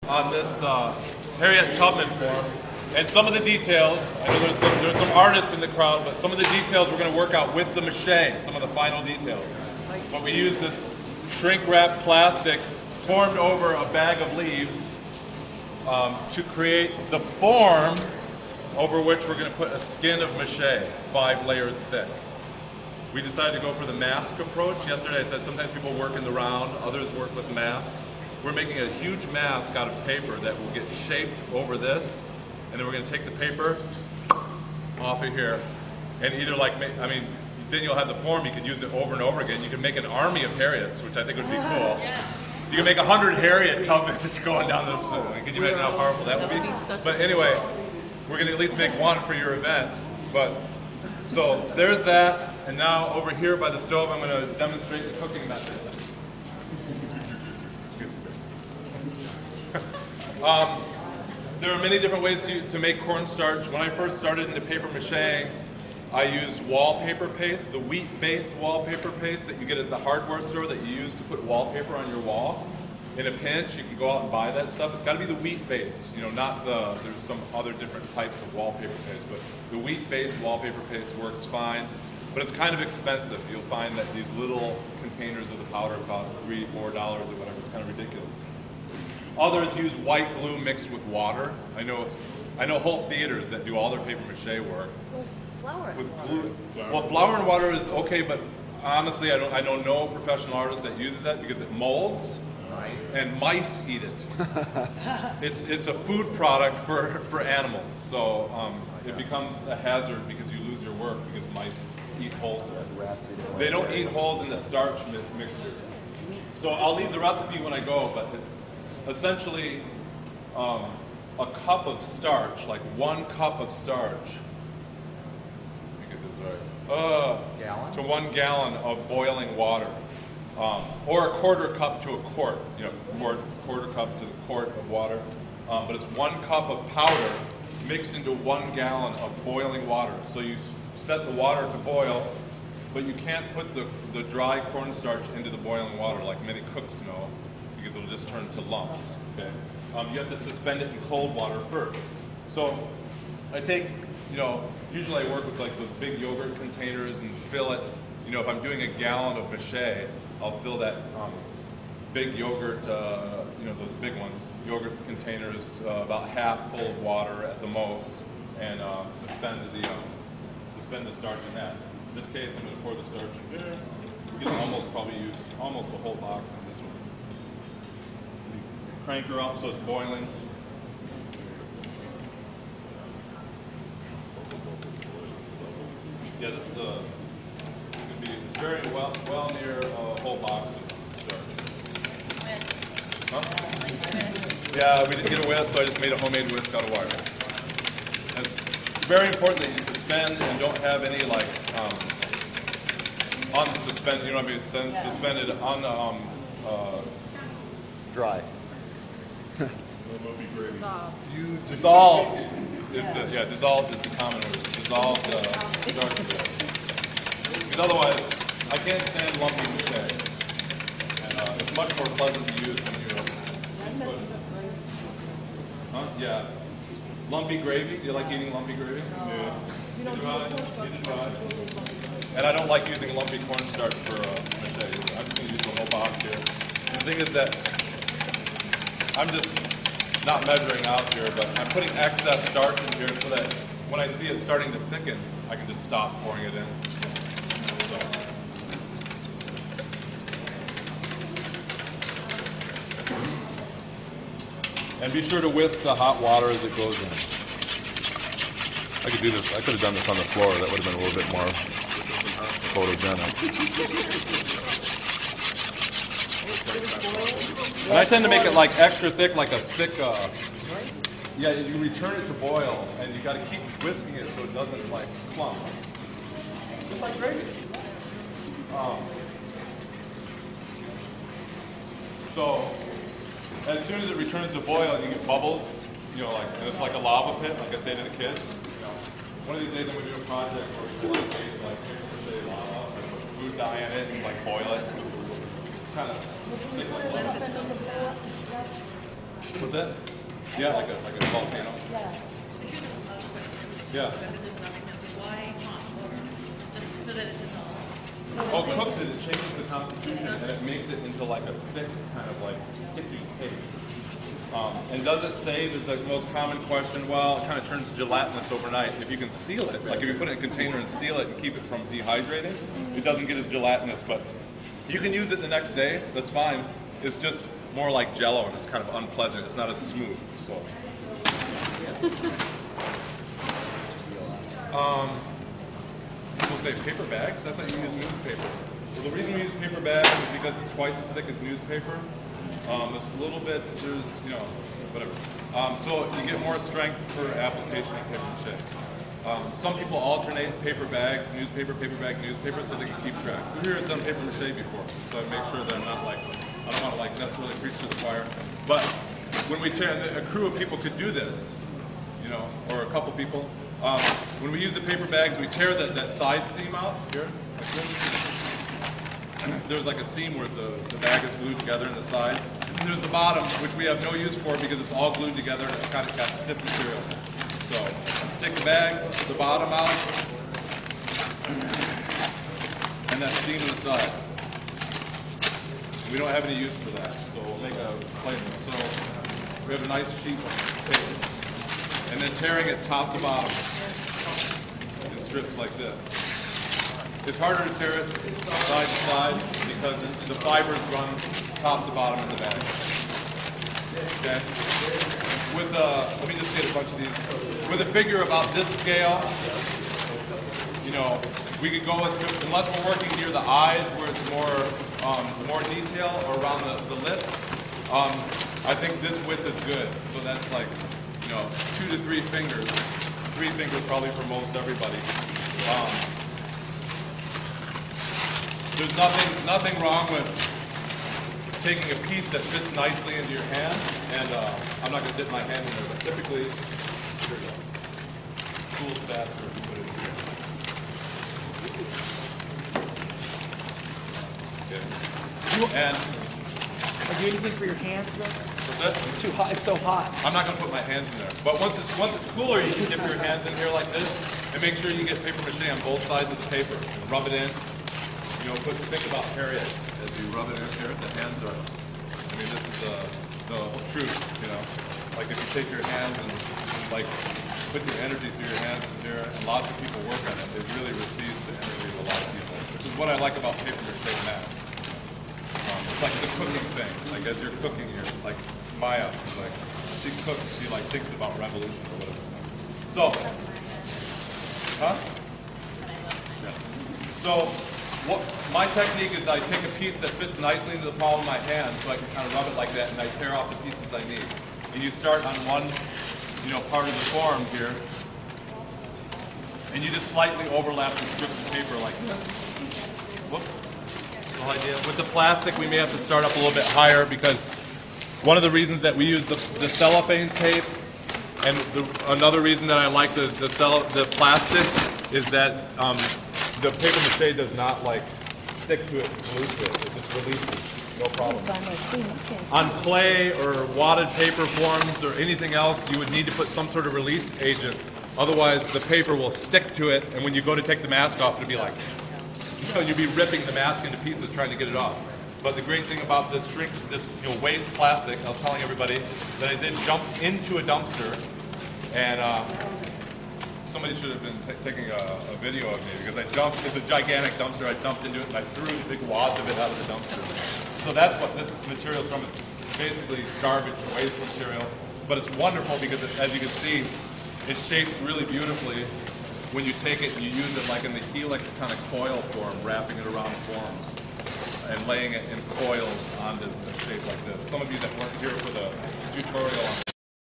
on this Harriet Tubman form. And some of the details, I know there's some artists in the crowd, but some of the details we're going to work out with the mache, some of the final details. But we use this shrink-wrapped plastic formed over a bag of leaves to create the form over which we're going to put a skin of mache, 5 layers thick. We decided to go for the mask approach. Yesterday I said sometimes people work in the round, others work with masks. We're making a huge mask out of paper that will get shaped over this, and then we're going to take the paper off of here, and either then you'll have the form, you could use it over and over again. You can make an army of Harriets, which I think would be cool. Yes. You can make 100 Harriet Tubmans going down the street. Can you imagine how powerful that would be? But anyway, we're going to at least make one for your event. But so there's that, and now over here by the stove, I'm going to demonstrate the cooking method. There are many different ways to make cornstarch. When I first started into paper mache, I used wallpaper paste, the wheat-based wallpaper paste that you get at the hardware store that you use to put wallpaper on your wall. In a pinch, you can go out and buy that stuff. It's got to be the wheat-based, not there's some other different types of wallpaper paste, but the wheat-based wallpaper paste works fine, but it's kind of expensive. You'll find that these little containers of the powder cost $3, $4 or whatever. It's kind of ridiculous. Others use white glue mixed with water. I know whole theaters that do all their paper mache work Flour with glue. Well, flour and water is okay, but honestly, I know no professional artist that uses that because it molds, and mice eat it. It's a food product for animals, so it becomes a hazard because you lose your work because mice eat holes in it. They don't eat holes in the starch mixture. So I'll leave the recipe when I go, but it's essentially a cup of starch, like 1 cup of starch, to 1 gallon of boiling water, or a 1/4 cup to a quart, quarter cup to the quart of water. But it's 1 cup of powder mixed into 1 gallon of boiling water. So you set the water to boil, but you can't put the dry cornstarch into the boiling water like many cooks know, because it'll just turn to lumps. Okay? You have to suspend it in cold water first. So I take, usually I work with like those big yogurt containers and fill it. If I'm doing a gallon of mache, I'll fill that big yogurt, those big ones, yogurt containers, about half full of water at the most, and suspend the starch in that. In this case, I'm going to pour the starch in here. We can probably use almost the whole box in this one. Crank her up so it's boiling. Yeah, this is going to be very well near a whole box of starch. Huh? Yeah, we didn't get a whisk, so I just made a homemade whisk out of wire. And it's very important that you suspend and don't have any unsuspended. You don't have to be suspended on dry. Dissolved is the common word. Dissolved starch. Because otherwise, I can't stand lumpy mache. And it's much more pleasant to use when you Huh? Yeah. Lumpy gravy. Do you like eating lumpy gravy? Yeah. You try. And I don't like using lumpy cornstarch for mache. I'm just going to use the whole box here. And the thing is that I'm just not measuring out here, but I'm putting excess starch in here so that when I see it starting to thicken, I can just stop pouring it in. And be sure to whisk the hot water as it goes in. I could do this. I could have done this on the floor. That would have been a little bit more photogenic. And I tend to make it like extra thick, like a thick, yeah, you return it to boil, and you got to keep whisking it so it doesn't like clump. Just like gravy. So, as soon as it returns to boil, you get bubbles, and it's like a lava pit, like I say to the kids. One of these days I'm going to do a project where we can like paper mache lava, and put food dye in it, and like boil it. Kind of make it like What's that? Yeah, like a volcano. Yeah. So here's another question. Yeah. Because there's another sense. Why hot water? Just so that it dissolves. Oh, it cooks it, it changes the constitution, and it makes it into like a thick, kind of like sticky paste. And does it save is the most common question. Well, it kind of turns gelatinous overnight. If you can seal it, like if you put it in a container and seal it and keep it from dehydrating, it doesn't get as gelatinous, but you can use it the next day, that's fine. It's just more like Jell-O and it's kind of unpleasant. It's not as smooth, so. People say paper bags? I thought you used newspaper. Well, the reason we use paper bags is because it's twice as thick as newspaper. It's a little bit, there's, you know, whatever. So you get more strength per application of paper mache. Some people alternate paper bags, newspaper, paper bag, newspaper, so they can keep track. Who here has done paper mache before? So I make sure that I'm not like, I don't want to like necessarily preach to the choir. But when we tear, a crew of people could do this, you know, or a couple people. When we use the paper bags, we tear that side seam out here, like this. There's like a seam where the bag is glued together in the side. And there's the bottom, which we have no use for because it's all glued together and it's kind of got stiff material. So take the bag, the bottom out, and that seam in the side. We don't have any use for that, so we'll make a placement. So we have a nice sheet of paper. And then tearing it top to bottom in strips like this. It's harder to tear it side to side because the fibers run top to bottom in the bag. Okay? With let me just get a bunch of these. With a figure about this scale, you know, we could go with, unless we're working near the eyes where it's more detail or around the lips. I think this width is good. So that's like, you know, 2 to 3 fingers. 3 fingers probably for most everybody. There's nothing wrong with taking a piece that fits nicely into your hand, and I'm not going to dip my hand in there, but typically, here we go. Cools faster if you put it in here. Okay. And Are you anything for your hands, though? what's that? It's too hot. It's so hot. I'm not going to put my hands in there. But once it's cooler, you can dip your hands in here like this, and make sure you get paper mache on both sides of the paper. Rub it in. You know, think about Harriet as you rub it in here. The hands are, I mean, this is the truth, you know. Like if you take your hands and like put your energy through your hands in there, and lots of people work on it, it really receives the energy of a lot of people, which is what I like about paper mache masks. It's like the cooking thing. Like as you're cooking, you're like Maya, like she cooks, she like thinks about revolution or whatever. So, huh? Yeah. So. My technique is I take a piece that fits nicely into the palm of my hand so I can kind of rub it like that, and I tear off the pieces I need. And you start on one, you know, part of the form here, and you just slightly overlap the strips of paper like this. Whoops. The whole idea. With the plastic, we may have to start up a little bit higher because one of the reasons that we use the cellophane tape, and another reason that I like the plastic is that the paper mache does not like stick to it and glue to it. It just releases, no problem. On clay or wadded paper forms or anything else, you would need to put some sort of release agent. Otherwise, the paper will stick to it, and when you go to take the mask off, it'll be like, you know, you'll be ripping the mask into pieces trying to get it off. But the great thing about this waste plastic, I was telling everybody that I did jump into a dumpster, and somebody should have been taking a video of me because I jumped. It's a gigantic dumpster. I dumped into it and I threw big wads of it out of the dumpster. So that's what this material is from. It's basically garbage, waste material. But it's wonderful because, as you can see, it shapes really beautifully when you take it and you use it like in the helix kind of coil form, wrapping it around forms and laying it in coils onto a shape like this. Some of you that weren't here for the tutorial on